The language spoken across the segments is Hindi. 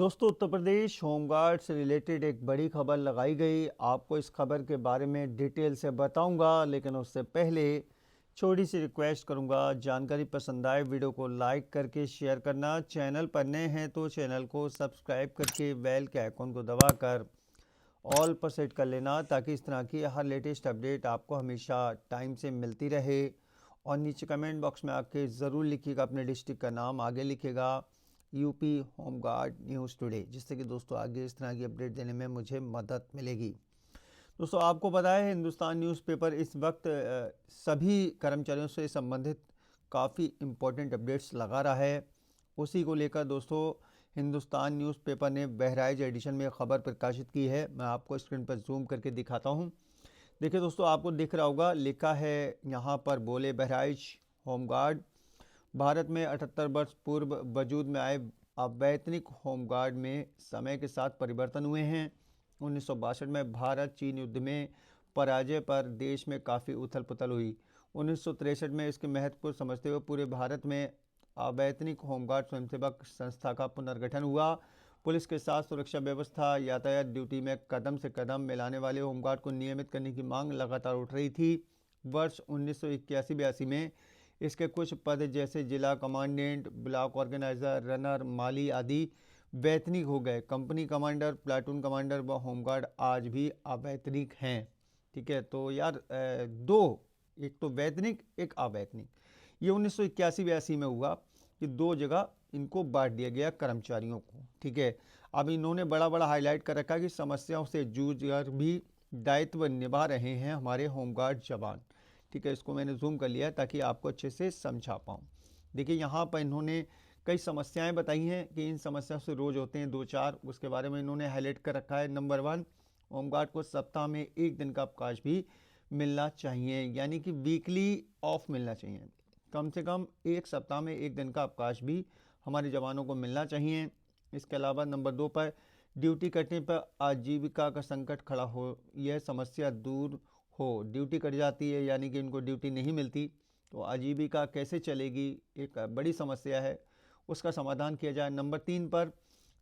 दोस्तों, उत्तर प्रदेश होमगार्ड से रिलेटेड एक बड़ी खबर लगाई गई। आपको इस खबर के बारे में डिटेल से बताऊंगा, लेकिन उससे पहले छोटी सी रिक्वेस्ट करूंगा। जानकारी पसंद आए वीडियो को लाइक करके शेयर करना। चैनल पर नए हैं तो चैनल को सब्सक्राइब करके बेल के आइकन को दबाकर ऑल पर सेट कर लेना, ताकि इस तरह की हर लेटेस्ट अपडेट आपको हमेशा टाइम से मिलती रहे। और नीचे कमेंट बॉक्स में आके ज़रूर लिखिएगा अपने डिस्ट्रिक्ट का नाम, आगे लिखिएगा यूपी होमगार्ड न्यूज़ टुडे, जिससे कि दोस्तों आगे इस तरह की अपडेट देने में मुझे मदद मिलेगी। दोस्तों, आपको पता है हिंदुस्तान न्यूज़पेपर इस वक्त सभी कर्मचारियों से संबंधित काफ़ी इम्पोर्टेंट अपडेट्स लगा रहा है। उसी को लेकर दोस्तों हिंदुस्तान न्यूज़पेपर ने बहराइच एडिशन में खबर प्रकाशित की है। मैं आपको स्क्रीन पर जूम करके दिखाता हूं। देखिए दोस्तों, आपको दिख रहा होगा, लिखा है यहाँ पर, बोले बहराइच होमगार्ड। भारत में 78 वर्ष पूर्व वजूद में आए अवैतनिक होमगार्ड में समय के साथ परिवर्तन हुए हैं। 1962 में भारत चीन युद्ध में पराजय पर देश में काफ़ी उथल पुथल हुई। 1963 में इसके महत्व को समझते हुए पूरे भारत में अवैतनिक होमगार्ड स्वयंसेवक संस्था का पुनर्गठन हुआ। पुलिस के साथ सुरक्षा व्यवस्था, यातायात ड्यूटी में कदम से कदम मिलाने वाले होमगार्ड को नियमित करने की मांग लगातार उठ रही थी। वर्ष 1981-82 में इसके कुछ पद जैसे जिला कमांडेंट, ब्लॉक ऑर्गेनाइजर, रनर, माली आदि वैतनिक हो गए। कंपनी कमांडर, प्लाटून कमांडर व होमगार्ड आज भी अवैतनिक हैं। ठीक है, तो यार दो, एक तो वैतनिक, एक अवैतनिक, ये 1981-82 में हुआ कि दो जगह इनको बांट दिया गया कर्मचारियों को। ठीक है, अब इन्होंने बड़ा बड़ा हाईलाइट कर रखा कि समस्याओं से जूझ कर भी दायित्व निभा रहे हैं हमारे होमगार्ड जवान। ठीक है, इसको मैंने जूम कर लिया है ताकि आपको अच्छे से समझा पाऊँ। देखिए, यहाँ पर इन्होंने कई समस्याएं बताई हैं कि इन समस्याओं से रोज़ होते हैं दो चार, उसके बारे में इन्होंने हाईलाइट कर रखा है। नंबर 1, होमगार्ड को सप्ताह में एक दिन का अवकाश भी मिलना चाहिए, यानी कि वीकली ऑफ मिलना चाहिए। कम से कम एक सप्ताह में एक दिन का अवकाश भी हमारे जवानों को मिलना चाहिए। इसके अलावा नंबर 2 पर, ड्यूटी कटने पर आजीविका का संकट खड़ा हो, यह समस्या दूर हो। ड्यूटी कट जाती है यानी कि इनको ड्यूटी नहीं मिलती, तो आजीविका कैसे चलेगी, एक बड़ी समस्या है, उसका समाधान किया जाए। नंबर 3 पर,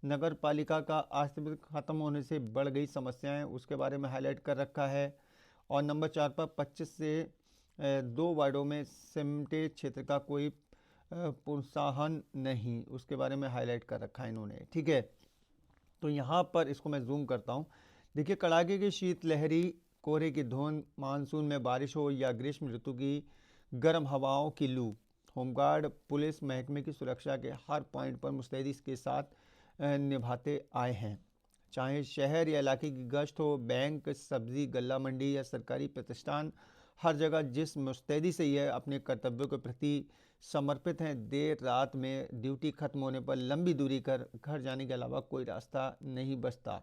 नगर पालिका का अस्तित्व खत्म होने से बढ़ गई समस्याएं, उसके बारे में हाईलाइट कर रखा है। और नंबर 4 पर, 25 से 2 वार्डों में सिमटेड क्षेत्र का कोई प्रोत्साहन नहीं, उसके बारे में हाईलाइट कर रखा है इन्होंने। ठीक है, तो यहाँ पर इसको मैं जूम करता हूँ। देखिए, कड़ाके की शीतलहरी, कोहरे की धुंध, मानसून में बारिश हो या ग्रीष्म ऋतु की गर्म हवाओं की लू, होमगार्ड पुलिस महकमे की सुरक्षा के हर पॉइंट पर मुस्तैदी के साथ निभाते आए हैं। चाहे शहर या इलाके की गश्त हो, बैंक, सब्जी, गल्ला मंडी या सरकारी प्रतिष्ठान, हर जगह जिस मुस्तैदी से यह अपने कर्तव्यों के प्रति समर्पित हैं। देर रात में ड्यूटी खत्म होने पर लंबी दूरी कर घर जाने के अलावा कोई रास्ता नहीं बचता।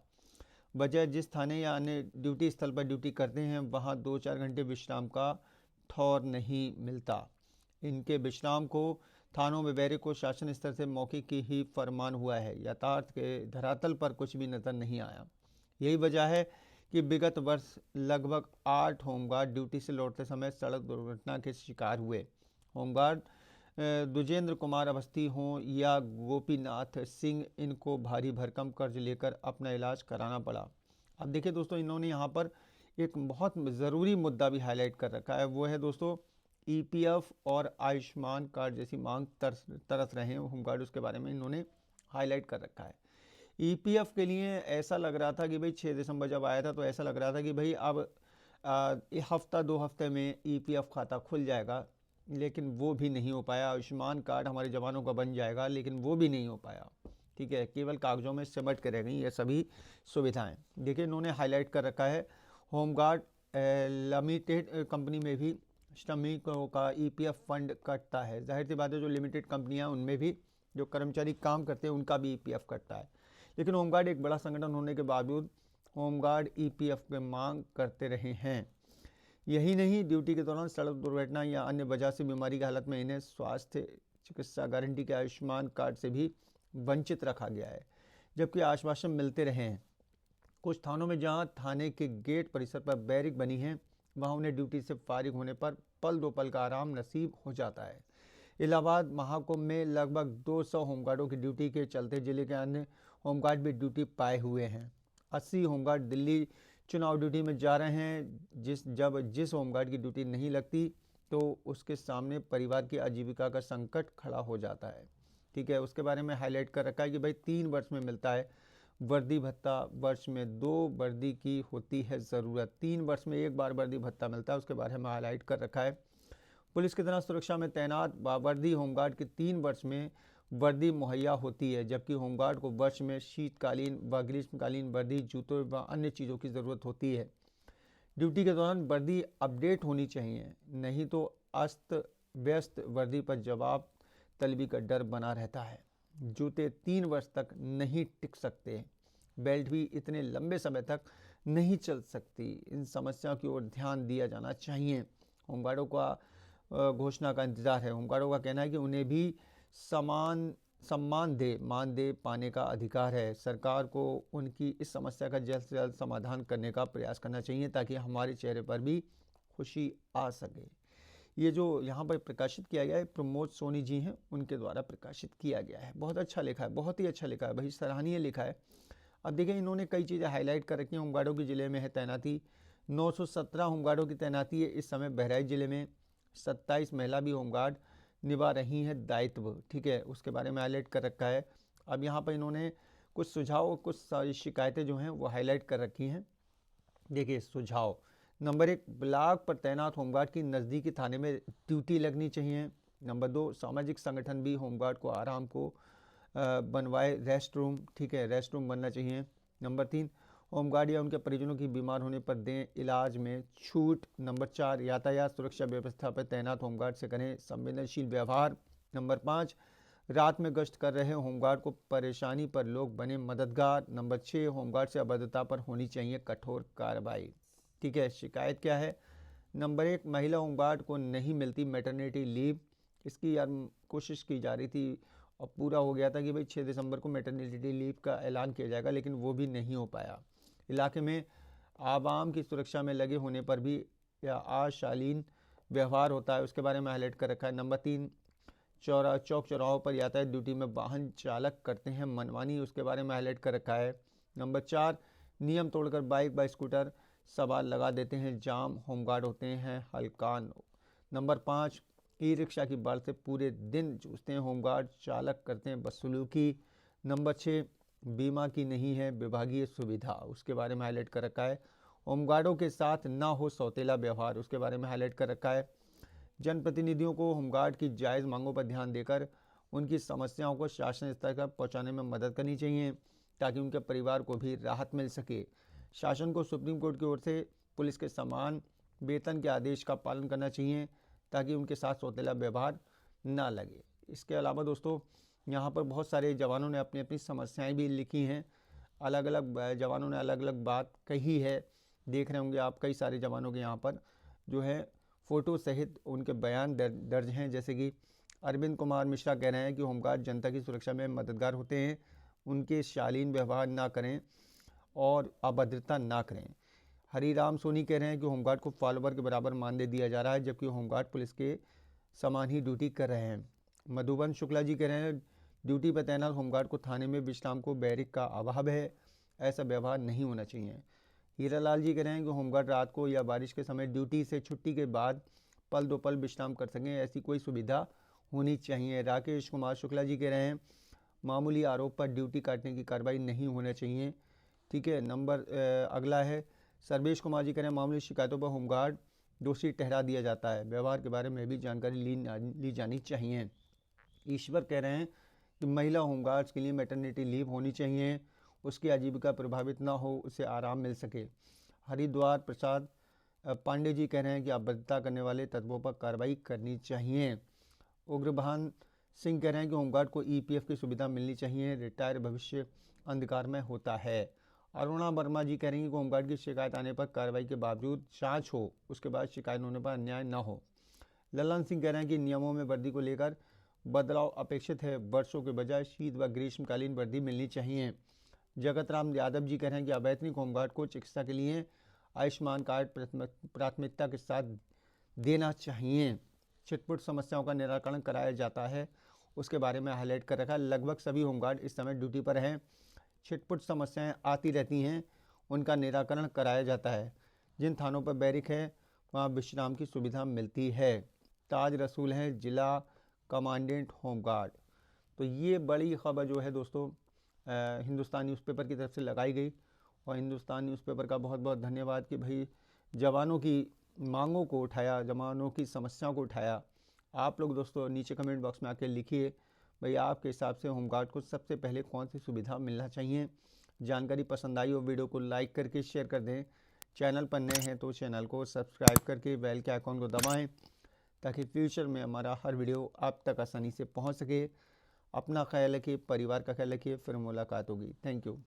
वजह, जिस थाने या अन्य ड्यूटी स्थल पर ड्यूटी करते हैं वहाँ 2-4 घंटे विश्राम का ठौर नहीं मिलता। इनके विश्राम को थानों में बैरिक को शासन स्तर से मौखिक ही फरमान हुआ है। यातायात के धरातल पर कुछ भी नजर नहीं आया। यही वजह है कि विगत वर्ष लगभग 8 होमगार्ड ड्यूटी से लौटते समय सड़क दुर्घटना के शिकार हुए। होमगार्ड दुजेंद्र कुमार अवस्थी हों या गोपीनाथ सिंह, इनको भारी भरकम कर्ज लेकर अपना इलाज कराना पड़ा। अब देखिए दोस्तों, इन्होंने यहाँ पर एक बहुत ज़रूरी मुद्दा भी हाईलाइट कर रखा है, वो है दोस्तों ईपीएफ और आयुष्मान कार्ड जैसी मांग तरस रहे हैं होमगार्ड, उसके बारे में इन्होंने हाईलाइट कर रखा है। ईपीएफ के लिए ऐसा लग रहा था कि भाई 6 दिसंबर जब आया था तो ऐसा लग रहा था कि भाई अब हफ्ता 2 हफ्ते में ईपीएफ खाता खुल जाएगा, लेकिन वो भी नहीं हो पाया। आयुष्मान कार्ड हमारे जवानों का बन जाएगा, लेकिन वो भी नहीं हो पाया। ठीक है, केवल कागजों में सिमट के रह गई ये सभी सुविधाएं। देखिए, इन्होंने हाईलाइट कर रखा है, होमगार्ड लिमिटेड कंपनी में भी श्रमिकों का ईपीएफ फंड कटता है। जाहिर सी बात है, जो लिमिटेड कंपनियां उनमें भी जो कर्मचारी काम करते हैं उनका भी ईपीएफ कटता है। लेकिन होमगार्ड एक बड़ा संगठन होने के बावजूद होमगार्ड ईपीएफ की मांग करते रहे हैं। यही नहीं, ड्यूटी के दौरान सड़क दुर्घटना या अन्य वजह से बीमारी की हालत में इन्हें स्वास्थ्य चिकित्सा गारंटी के आयुष्मान कार्ड से भी वंचित रखा गया है, जबकि आश्वासन मिलते रहे हैं। कुछ थानों में जहां थाने के गेट परिसर पर बैरिक बनी है, वहां उन्हें ड्यूटी से फारिग होने पर पल दो पल का आराम नसीब हो जाता है। इलाहाबाद महाकुंभ में लगभग 200 होमगार्डों की ड्यूटी के चलते जिले के अन्य होमगार्ड भी ड्यूटी पाए हुए हैं। 80 होमगार्ड दिल्ली चुनाव ड्यूटी में जा रहे हैं। जिस होमगार्ड की ड्यूटी नहीं लगती तो उसके सामने परिवार की आजीविका का संकट खड़ा हो जाता है। ठीक है, उसके बारे में हाईलाइट कर रखा है कि भाई 3 वर्ष में मिलता है वर्दी भत्ता, वर्ष में 2 वर्दी की होती है ज़रूरत। 3 वर्ष में 1 बार वर्दी भत्ता मिलता है, उसके बारे में हाईलाइट कर रखा है। पुलिस की तरह सुरक्षा में तैनात बावर्दी होमगार्ड की 3 वर्ष में वर्दी मुहैया होती है, जबकि होमगार्ड को वर्ष में शीतकालीन व ग्रीष्मकालीन वर्दी, जूतों व अन्य चीज़ों की ज़रूरत होती है। ड्यूटी के दौरान वर्दी अपडेट होनी चाहिए, नहीं तो अस्त व्यस्त वर्दी पर जवाब तलबी का डर बना रहता है। जूते 3 वर्ष तक नहीं टिक सकते, बेल्ट भी इतने लंबे समय तक नहीं चल सकती। इन समस्याओं की ओर ध्यान दिया जाना चाहिए। होमगार्डों का घोषणा का इंतजार है। होमगार्डों का कहना है कि उन्हें भी मानदेय पाने का अधिकार है। सरकार को उनकी इस समस्या का जल्द से जल्द समाधान करने का प्रयास करना चाहिए ताकि हमारे चेहरे पर भी खुशी आ सके। ये जो यहाँ पर प्रकाशित किया गया है प्रमोद सोनी जी हैं, उनके द्वारा प्रकाशित किया गया है। बहुत अच्छा लिखा है, बहुत ही अच्छा लिखा है भाई, सराहनीय लिखा है। अब देखिए इन्होंने कई चीज़ें हाईलाइट कर रखी हैं। होमगार्डों के ज़िले में है तैनाती, 917 होमगार्डों की तैनाती है इस समय बहराइच ज़िले में। 27 महिला भी होमगार्ड निभा रही हैं दायित्व। ठीक है, उसके बारे में हाईलाइट कर रखा है। अब यहाँ पर इन्होंने कुछ सुझाव, कुछ शिकायतें जो हैं वो हाईलाइट कर रखी हैं। देखिए सुझाव नंबर 1, ब्लॉक पर तैनात होमगार्ड की नज़दीकी थाने में ड्यूटी लगनी चाहिए। नंबर 2, सामाजिक संगठन भी होमगार्ड को आराम को बनवाए रेस्ट रूम। ठीक है, रेस्ट रूम बनना चाहिए। नंबर 3, होमगार्ड या उनके परिजनों की बीमार होने पर दें इलाज में छूट। नंबर 4, यातायात सुरक्षा व्यवस्था पर तैनात होमगार्ड से करें संवेदनशील व्यवहार। नंबर 5, रात में गश्त कर रहे होमगार्ड को परेशानी पर लोग बने मददगार। नंबर 6, होमगार्ड से अभद्रता पर होनी चाहिए कठोर कार्रवाई। ठीक है, शिकायत क्या है? नंबर 1, महिला होमगार्ड को नहीं मिलती मैटरनिटी लीव। इसकी यार कोशिश की जा रही थी और पूरा हो गया था कि भाई 6 दिसंबर को मैटरनिटी लीव का ऐलान किया जाएगा, लेकिन वो भी नहीं हो पाया। इलाके में आवाम की सुरक्षा में लगे होने पर भी या अशालीन व्यवहार होता है, उसके बारे में हाईलाइट कर रखा है। नंबर 3, चौक चौराहों पर यातायात ड्यूटी में वाहन चालक करते हैं मनमानी, उसके बारे में हाईलाइट कर रखा है। नंबर 4, नियम तोड़कर बाइक व स्कूटर सवार लगा देते हैं जाम, होमगार्ड होते हैं हलकान। नंबर 5, ई रिक्शा की बाढ़ से पूरे दिन जूझते हैं होमगार्ड, चालक करते हैं बदसलूकी। नंबर 6, बीमा की नहीं है विभागीय सुविधा, उसके बारे में हाईलाइट कर रखा है। होमगार्डों के साथ ना हो सौतेला व्यवहार, उसके बारे में हाईलाइट कर रखा है। जनप्रतिनिधियों को होमगार्ड की जायज़ मांगों पर ध्यान देकर उनकी समस्याओं को शासन स्तर तक पहुँचाने में मदद करनी चाहिए ताकि उनके परिवार को भी राहत मिल सके। शासन को सुप्रीम कोर्ट की ओर से पुलिस के समान वेतन के आदेश का पालन करना चाहिए ताकि उनके साथ सौतेला व्यवहार ना लगे। इसके अलावा दोस्तों यहाँ पर बहुत सारे जवानों ने अपनी अपनी समस्याएं भी लिखी हैं। अलग अलग जवानों ने अलग अलग बात कही है। देख रहे होंगे आप कई सारे जवानों के यहाँ पर जो है फ़ोटो सहित उनके बयान दर्ज हैं। जैसे कि अरविंद कुमार मिश्रा कह रहे हैं कि होमगार्ड जनता की सुरक्षा में मददगार होते हैं, उनके शालीन व्यवहार ना करें और अभद्रता ना करें। हरीराम सोनी कह रहे हैं कि होमगार्ड को फॉलोवर के बराबर मानदेय दिया जा रहा है, जबकि होमगार्ड पुलिस के समान ही ड्यूटी कर रहे हैं। मधुबन शुक्ला जी कह रहे हैं ड्यूटी पर तैनात होमगार्ड को थाने में विश्राम को बैरिक का अभाव है, ऐसा व्यवहार नहीं होना चाहिए। हीरालाल जी कह रहे हैं कि होमगार्ड रात को या बारिश के समय ड्यूटी से छुट्टी के बाद पल दो पल विश्राम कर सकें, ऐसी कोई सुविधा होनी चाहिए। राकेश कुमार शुक्ला जी कह रहे हैं मामूली आरोप पर ड्यूटी काटने की कार्रवाई नहीं होना चाहिए। ठीक है, अगला है सर्वेश कुमार जी कह रहे हैं मामूली शिकायतों पर होमगार्ड दोषी ठहरा दिया जाता है, व्यवहार के बारे में भी जानकारी ली जानी चाहिए। ईश्वर कह रहे हैं कि महिला होमगार्ड्स के लिए मैटरनिटी लीव होनी चाहिए, उसकी आजीविका प्रभावित ना हो, उसे आराम मिल सके। हरिद्वार प्रसाद पांडे जी कह रहे हैं कि अभद्रता करने वाले तत्वों पर कार्रवाई करनी चाहिए। उग्रभान सिंह कह रहे हैं कि होमगार्ड को ईपीएफ की सुविधा मिलनी चाहिए, रिटायर भविष्य अंधकार में होता है। अरुणा वर्मा जी कह रही हैं कि होमगार्ड की शिकायत आने पर कार्रवाई के बावजूद जांच हो, उसके बाद शिकायत होने पर अन्याय न हो। ललन सिंह कह रहे हैं कि नियमों में वर्दी को लेकर बदलाव अपेक्षित है, वर्षों के बजाय शीत व ग्रीष्मकालीन वर्दी मिलनी चाहिए। जगत राम यादव जी कह रहे हैं कि अवैतनिक होमगार्ड को चिकित्सा के लिए आयुष्मान कार्ड प्राथमिकता के साथ देना चाहिए। छिटपुट समस्याओं का निराकरण कराया जाता है, उसके बारे में हाईलाइट कर रखा है। लगभग सभी होमगार्ड इस समय ड्यूटी पर हैं। छिटपुट समस्याएं आती रहती हैं उनका निराकरण कराया जाता है। जिन थानों पर बैरिक है वहाँ विश्राम की सुविधा मिलती है। ताज रसूल हैं जिला कमांडेंट होमगार्ड। तो ये बड़ी खबर जो है दोस्तों हिंदुस्तान न्यूज़पेपर की तरफ से लगाई गई, और हिंदुस्तान न्यूज़पेपर का बहुत बहुत धन्यवाद कि भाई जवानों की मांगों को उठाया, जवानों की समस्याओं को उठाया। आप लोग दोस्तों नीचे कमेंट बॉक्स में आके लिखिए भाई आपके हिसाब से होमगार्ड को सबसे पहले कौन सी सुविधा मिलना चाहिए। जानकारी पसंद आई हो वीडियो को लाइक करके शेयर कर दें। चैनल पर नए हैं तो चैनल को सब्सक्राइब करके बेल के आइकॉन को दबाएं ताकि फ्यूचर में हमारा हर वीडियो आप तक आसानी से पहुंच सके। अपना ख्याल रखिए, परिवार का ख्याल रखिए। फिर मुलाकात होगी। Thank you.